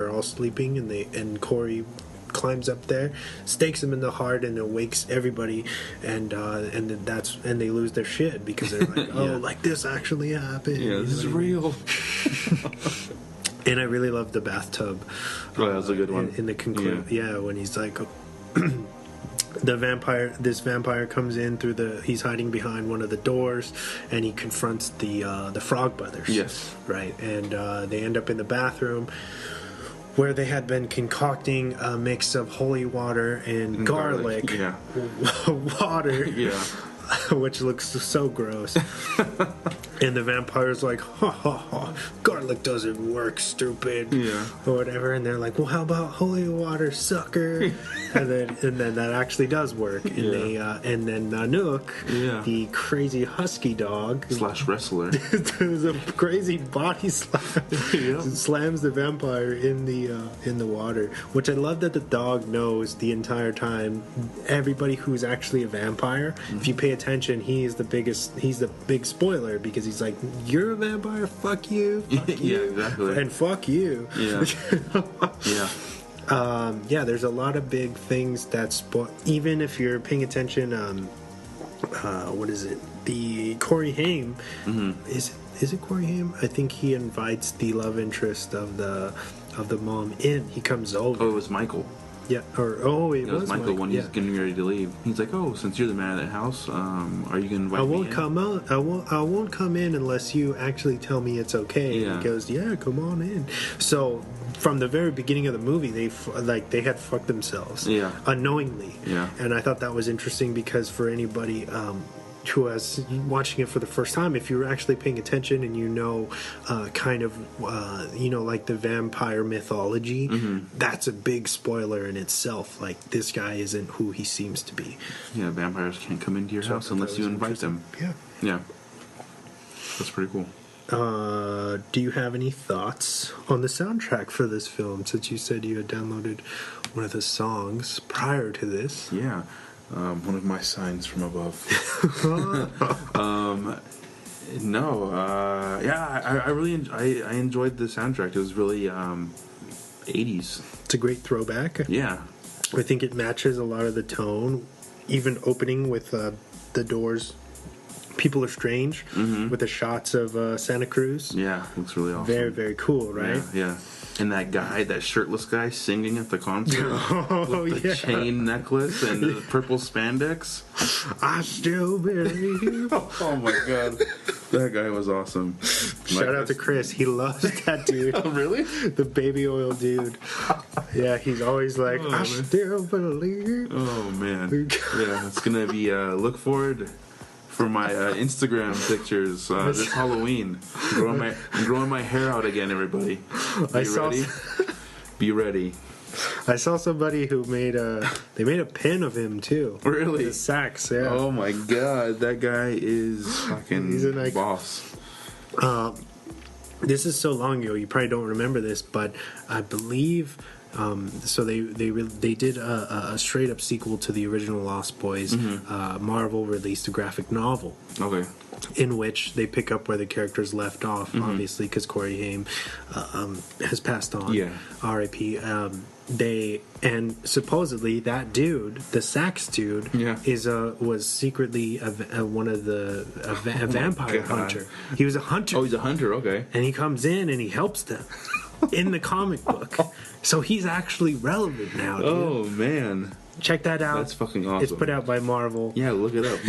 they're all sleeping, and Corey climbs up there, stakes him in the heart, and it wakes everybody, and they lose their shit because they're like, oh, like this actually happened. Yeah, this is real. And I really love the bathtub. Oh, that was a good one. In the conclusion, yeah, when he's like, this vampire comes in through he's hiding behind one of the doors, and he confronts the Frog Brothers. Yes. Right, and they end up in the bathroom, where they had been concocting a mix of holy water and garlic. Yeah. Water. Yeah. Which looks so gross. And the vampire's like, ha ha ha, garlic doesn't work, stupid. Yeah. Or whatever. And they're like, well, how about holy water, sucker? and then that actually does work. And and then Nanook, the crazy husky dog / wrestler, does a crazy body slam. Slams the vampire in the water. Which I love that the dog knows the entire time. Everybody who's actually a vampire, if you pay attention, he's the big spoiler, because he's like, you're a vampire, fuck you, fuck you, yeah, exactly, and fuck you. Yeah. There's a lot of big things that even if you're paying attention. What is it? The Corey Haim is it Corey Haim? I think he invites the love interest of the mom in. He comes over. Oh, it was Michael. Yeah, it was Michael when he's getting ready to leave. He's like, "Oh, since you're the man of that house, are you gonna invite me in?" I won't come in unless you actually tell me it's okay. Yeah. And he goes, "Yeah, come on in." So from the very beginning of the movie, they had fucked themselves, unknowingly. Yeah. And I thought that was interesting, because for anybody who was watching it for the first time, if you're actually paying attention and like the vampire mythology, that's a big spoiler in itself. Like, this guy isn't who he seems to be. Yeah, vampires can't come into your house unless you invite them. Yeah, that's pretty cool. Do you have any thoughts on the soundtrack for this film, since you said you had downloaded one of the songs prior to this? Yeah. One of my signs from above. I really I enjoyed the soundtrack. It was really 80s. It's a great throwback. Yeah. I think it matches a lot of the tone, even opening with the doors. People Are Strange, with the shots of Santa Cruz. Yeah, looks really awesome. Very, very cool, right? Yeah. And that shirtless guy singing at the concert with the chain necklace and the purple spandex. I still believe. Oh my god, that guy was awesome. Shout out to Chris. He loves that dude. Oh, really? The baby oil dude. Yeah, he's always like, I still believe. Oh man. Yeah, it's gonna be look forward for my Instagram pictures this Halloween. I'm growing my hair out again, everybody. Ready? Be ready. I saw somebody who made a pin of him too. Really? The sax, yeah. Oh my god, that guy is fucking He's a boss. This is so long ago, you probably don't remember this, but I believe so they did a straight up sequel to the original Lost Boys. Marvel released a graphic novel. Okay. In which they pick up where the characters left off, obviously, because Corey Haim has passed on. Yeah. R.I.P. And supposedly that dude, the sax dude, was secretly a vampire hunter. He was a hunter. Oh, he's a hunter. Okay. And he comes in and he helps them in the comic book. So he's actually relevant now, dude. Oh man. Check that out. That's fucking awesome. It's put out by Marvel. Yeah, look it up.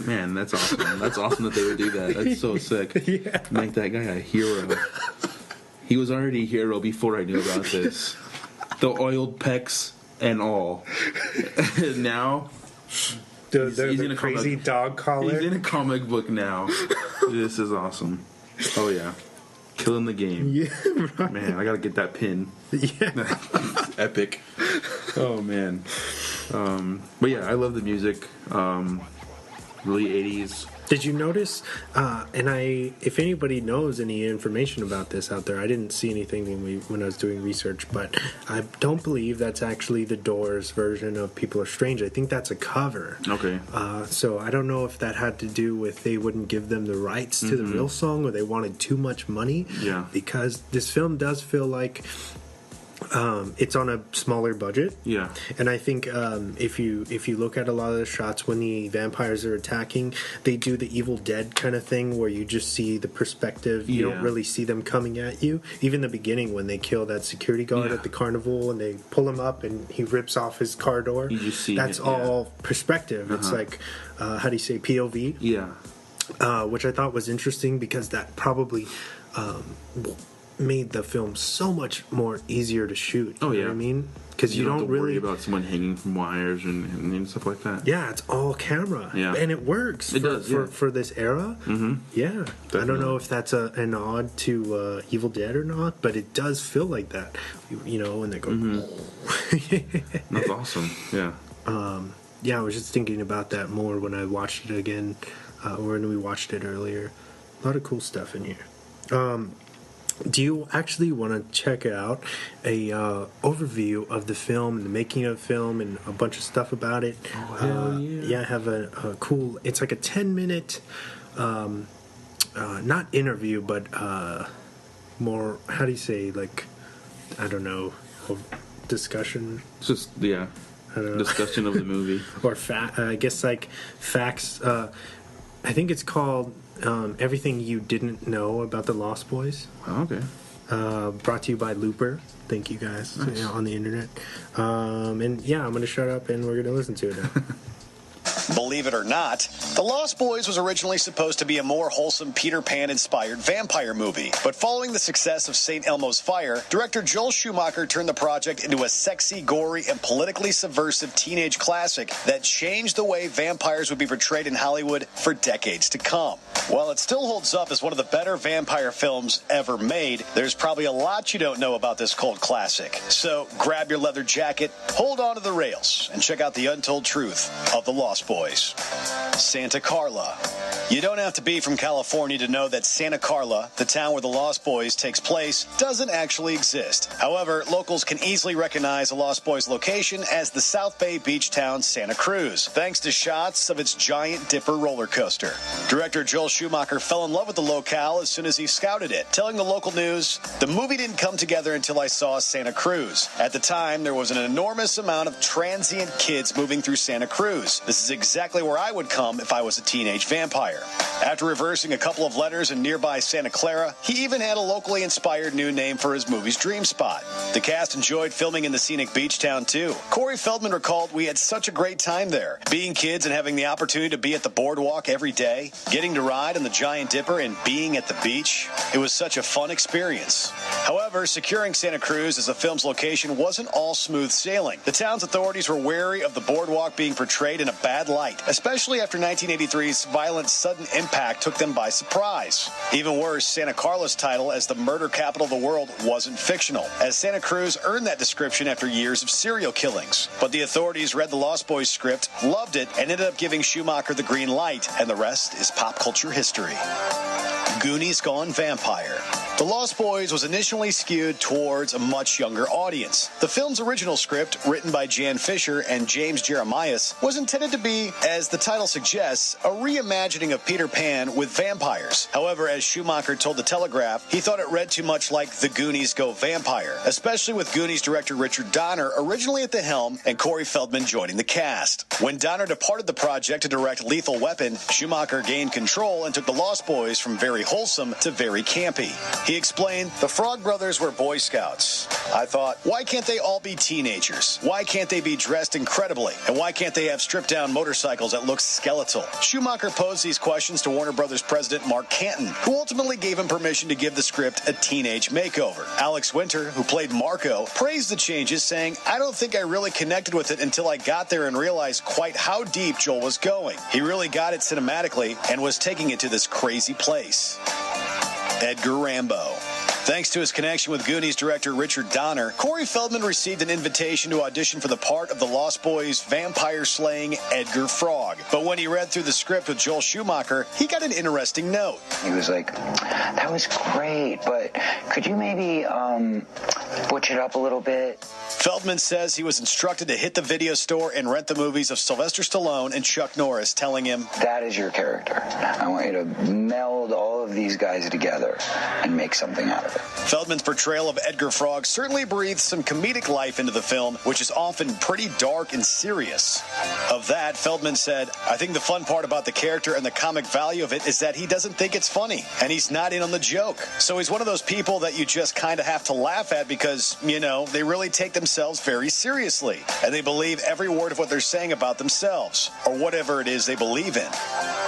Man, that's awesome. That's awesome that they would do that. That's so sick. Yeah. Make that guy a hero. He was already a hero before I knew about this. The oiled pecs and all. Now, he's in a crazy dog collar. He's in a comic book now. This is awesome. Oh yeah. Killing the game. Yeah, right. Man, I gotta get that pin. Yeah. Epic. Oh, man. But yeah, I love the music. Really 80s. Did you notice, if anybody knows any information about this out there, I didn't see anything when I was doing research, but I don't believe that's actually the Doors version of People Are Strange. I think that's a cover. Okay. So I don't know if that had to do with they wouldn't give them the rights to the real song, or they wanted too much money. Yeah. Because this film does feel like it's on a smaller budget. Yeah. And I think if you look at a lot of the shots when the vampires are attacking, they do the Evil Dead kind of thing where you just see the perspective. You don't really see them coming at you. Even the beginning when they kill that security guard at the carnival and they pull him up and he rips off his car door. You just see that's all perspective. It's like, how do you say, POV? Yeah. Which I thought was interesting because that probably made the film so much more easier to shoot. Oh, you yeah. know what I mean? Because you don't have to really worry about someone hanging from wires and stuff like that. Yeah, it's all camera. Yeah. And it works. It does, for this era. Mm-hmm. Yeah. Definitely. I don't know if that's a nod to Evil Dead or not, but it does feel like that. You know, when they go... That's awesome. Yeah. Yeah, I was just thinking about that more when I watched it again, or when we watched it earlier. A lot of cool stuff in here. Do you actually want to check out a overview of the film and the making of the film and a bunch of stuff about it? Oh, hell yeah. Yeah, I have a cool... It's like a 10-minute, not interview, but more... How do you say, like... I don't know... Discussion? It's just, yeah. I don't know. Discussion of the movie. Or I guess like facts. I think it's called Everything You Didn't Know About the Lost Boys. Oh, okay. Brought to you by Looper. Thank you guys. Nice. On the internet. And yeah, I'm going to shut up and we're going to listen to it now. Believe it or not, The Lost Boys was originally supposed to be a more wholesome Peter Pan-inspired vampire movie. But following the success of St. Elmo's Fire, director Joel Schumacher turned the project into a sexy, gory, and politically subversive teenage classic that changed the way vampires would be portrayed in Hollywood for decades to come. While it still holds up as one of the better vampire films ever made, there's probably a lot you don't know about this cult classic. So grab your leather jacket, hold on to the rails, and check out the untold truth of The Lost Boys. Santa Carla. You don't have to be from California to know that Santa Carla, the town where The Lost Boys takes place, doesn't actually exist. However, locals can easily recognize the Lost Boys location as the South Bay beach town Santa Cruz, thanks to shots of its giant Dipper roller coaster. Director Joel Schumacher fell in love with the locale as soon as he scouted it, telling the local news, "The movie didn't come together until I saw Santa Cruz. At the time, there was an enormous amount of transient kids moving through Santa Cruz. This is exactly where I would come if I was a teenage vampire." After reversing a couple of letters in nearby Santa Clara, he even had a locally inspired new name for his movie's dream spot. The cast enjoyed filming in the scenic beach town too. Corey Feldman recalled, "We had such a great time there. Being kids and having the opportunity to be at the boardwalk every day, getting to ride on the Giant Dipper and being at the beach. It was such a fun experience." However, securing Santa Cruz as the film's location wasn't all smooth sailing. The town's authorities were wary of the boardwalk being portrayed in a bad light, especially after 1983's violent sudden impact took them by surprise. Even worse, Santa Carla's title as the murder capital of the world wasn't fictional, as Santa Cruz earned that description after years of serial killings. But the authorities read the Lost Boys script, loved it, and ended up giving Schumacher the green light, and the rest is pop culture history. Goonies Gone Vampire. The Lost Boys was initially skewed towards a much younger audience. The film's original script, written by Jan Fisher and James Jeremias, was intended to be, as the title suggests, a reimagining of Peter Pan with vampires. However, as Schumacher told The Telegraph, he thought it read too much like The Goonies Go Vampire, especially with Goonies director Richard Donner originally at the helm and Corey Feldman joining the cast. When Donner departed the project to direct Lethal Weapon, Schumacher gained control and took The Lost Boys from very wholesome to very campy. He explained, "The Frog Brothers were Boy Scouts. I thought, why can't they all be teenagers? Why can't they be dressed incredibly? And why can't they have stripped-down motorcycles that look skeletal?" Schumacher posed these questions to Warner Brothers president Mark Canton, who ultimately gave him permission to give the script a teenage makeover. Alex Winter, who played Marco, praised the changes, saying, "I don't think I really connected with it until I got there and realized quite how deep Joel was going. He really got it cinematically and was taking it to this crazy place." Edgar Rambo. Thanks to his connection with Goonies director Richard Donner, Corey Feldman received an invitation to audition for the part of the Lost Boys' vampire-slaying Edgar Frog. But when he read through the script with Joel Schumacher, he got an interesting note. He was like, that was great, but could you maybe butch it up a little bit? Feldman says he was instructed to hit the video store and rent the movies of Sylvester Stallone and Chuck Norris, telling him, that is your character. I want you to meld all of these guys together and make something out of it. Feldman's portrayal of Edgar Frog certainly breathes some comedic life into the film, which is often pretty dark and serious. Of that, Feldman said, I think the fun part about the character and the comic value of it is that he doesn't think it's funny, and he's not in on the joke. So he's one of those people that you just kind of have to laugh at because, you know, they really take themselves very seriously, and they believe every word of what they're saying about themselves, or whatever it is they believe in.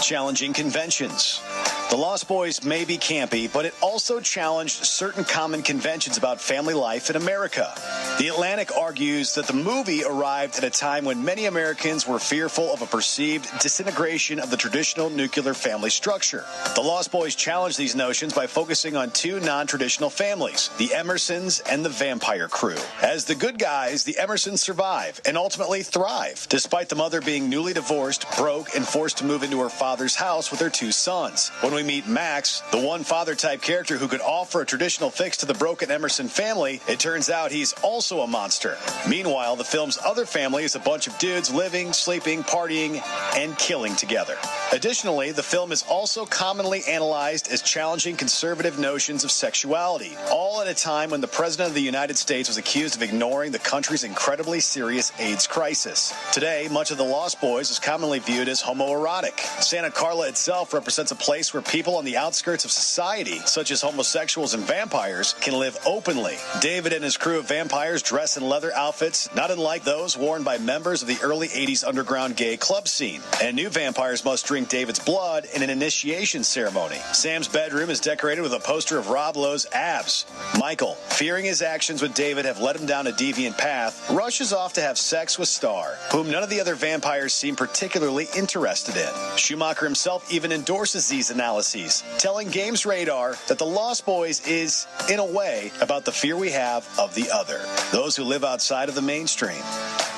Challenging conventions. The Lost Boys may be campy, but it also challenged certain common conventions about family life in America. The Atlantic argues that the movie arrived at a time when many Americans were fearful of a perceived disintegration of the traditional nuclear family structure. The Lost Boys challenged these notions by focusing on two non-traditional families, the Emersons and the Vampire Crew. As the good guys, the Emersons survive and ultimately thrive, despite the mother being newly divorced, broke, and forced to move into her father's house with their two sons. When we meet Max, the one father-type character who could offer a traditional fix to the broken Emerson family, it turns out he's also a monster. Meanwhile, the film's other family is a bunch of dudes living, sleeping, partying, and killing together. Additionally, the film is also commonly analyzed as challenging conservative notions of sexuality, all at a time when the President of the United States was accused of ignoring the country's incredibly serious AIDS crisis. Today, much of The Lost Boys is commonly viewed as homoerotic. Santa Carla itself represents a place where people on the outskirts of society, such as homosexuals and vampires, can live openly. David and his crew of vampires dress in leather outfits, not unlike those worn by members of the early 80s underground gay club scene. And new vampires must drink David's blood in an initiation ceremony. Sam's bedroom is decorated with a poster of Rob Lowe's abs. Michael, fearing his actions with David have led him down a deviant path, rushes off to have sex with Star, whom none of the other vampires seem particularly interested in. Schumacher himself even endorses these analyses, telling Games Radar that The Lost Boys is, in a way, about the fear we have of the other, those who live outside of the mainstream.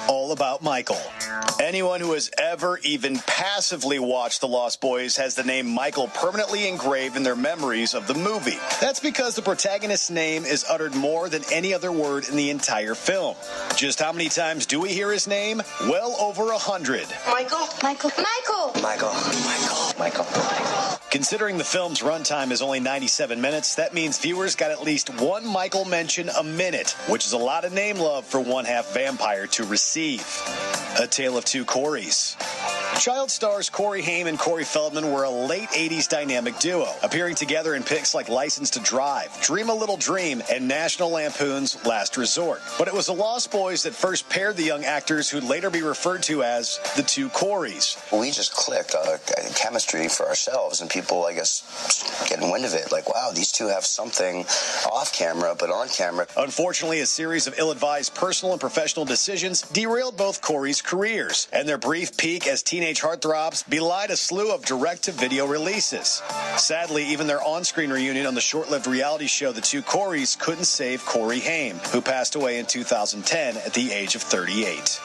All about Michael. Anyone who has ever even passively watched The Lost Boys has the name Michael permanently engraved in their memories of the movie. That's because the protagonist's name is uttered more than any other word in the entire film. Just how many times do we hear his name? Well over 100. Michael? Michael? Michael? Michael. Michael. Michael. Michael. Considering the film's runtime is only 97 minutes, that means viewers got at least one Michael mention a minute, which is a lot of name love for one half vampire to receive. A Tale of Two Coreys. Child stars Corey Haim and Corey Feldman were a late 80s dynamic duo, appearing together in picks like License to Drive, Dream a Little Dream, and National Lampoon's Last Resort. But it was the Lost Boys that first paired the young actors who'd later be referred to as the Two Coreys. We just clicked chemistry for ourselves, and people, I guess, getting wind of it. Like, wow, these two have something off camera, but on camera. Unfortunately, a series of ill-advised personal and professional decisions derailed both Corey's careers, and their brief peak as teenage heartthrobs belied a slew of direct-to-video releases. Sadly, even their on-screen reunion on the short-lived reality show The Two Coreys couldn't save Corey Haim, who passed away in 2010 at the age of 38.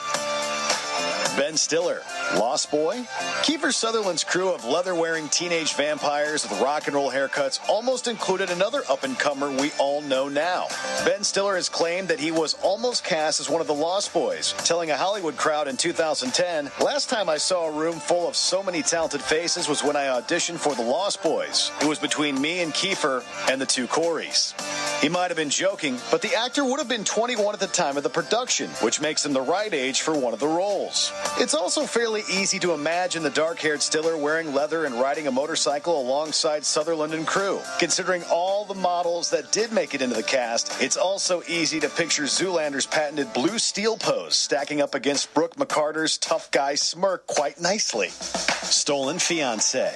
Ben Stiller, Lost Boy? Kiefer Sutherland's crew of leather-wearing teenage vampires with rock and roll haircuts almost included another up-and-comer we all know now. Ben Stiller has claimed that he was almost cast as one of the Lost Boys, telling a Hollywood crowd in 2010, "Last time I saw a room full of so many talented faces was when I auditioned for the Lost Boys. It was between me and Kiefer and the Two Coreys." He might have been joking, but the actor would have been 21 at the time of the production, which makes him the right age for one of the roles. It's also fairly easy to imagine the dark-haired Stiller wearing leather and riding a motorcycle alongside Sutherland and crew. Considering all the models that did make it into the cast, it's also easy to picture Zoolander's patented blue steel pose stacking up against Brooke McCarter's tough guy smirk quite nicely. Stolen Fiancé.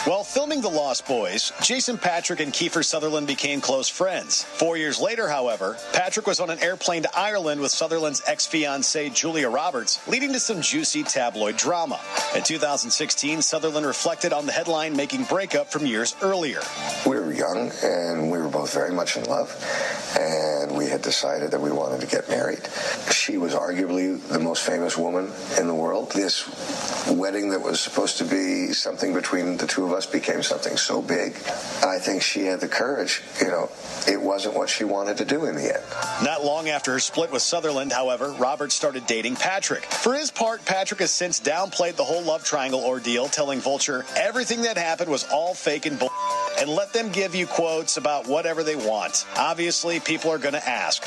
While filming The Lost Boys, Jason Patric and Kiefer Sutherland became close friends. 4 years later, however, Patrick was on an airplane to Ireland with Sutherland's ex-fiancée Julia Roberts, leading to some juicy tabloid drama. In 2016, Sutherland reflected on the headline-making breakup from years earlier. We were young, and we were both very much in love, and we had decided that we wanted to get married. She was arguably the most famous woman in the world. This wedding that was supposed to be something between the two of us became something so big. I think she had the courage. It wasn't what she wanted to do in the end. Not long after her split with Sutherland, however, Roberts started dating Patrick. For his part, Patrick has since downplayed the whole love triangle ordeal, telling Vulture everything that happened was all fake and bull, and let them give you quotes about whatever they want. Obviously, people are going to ask.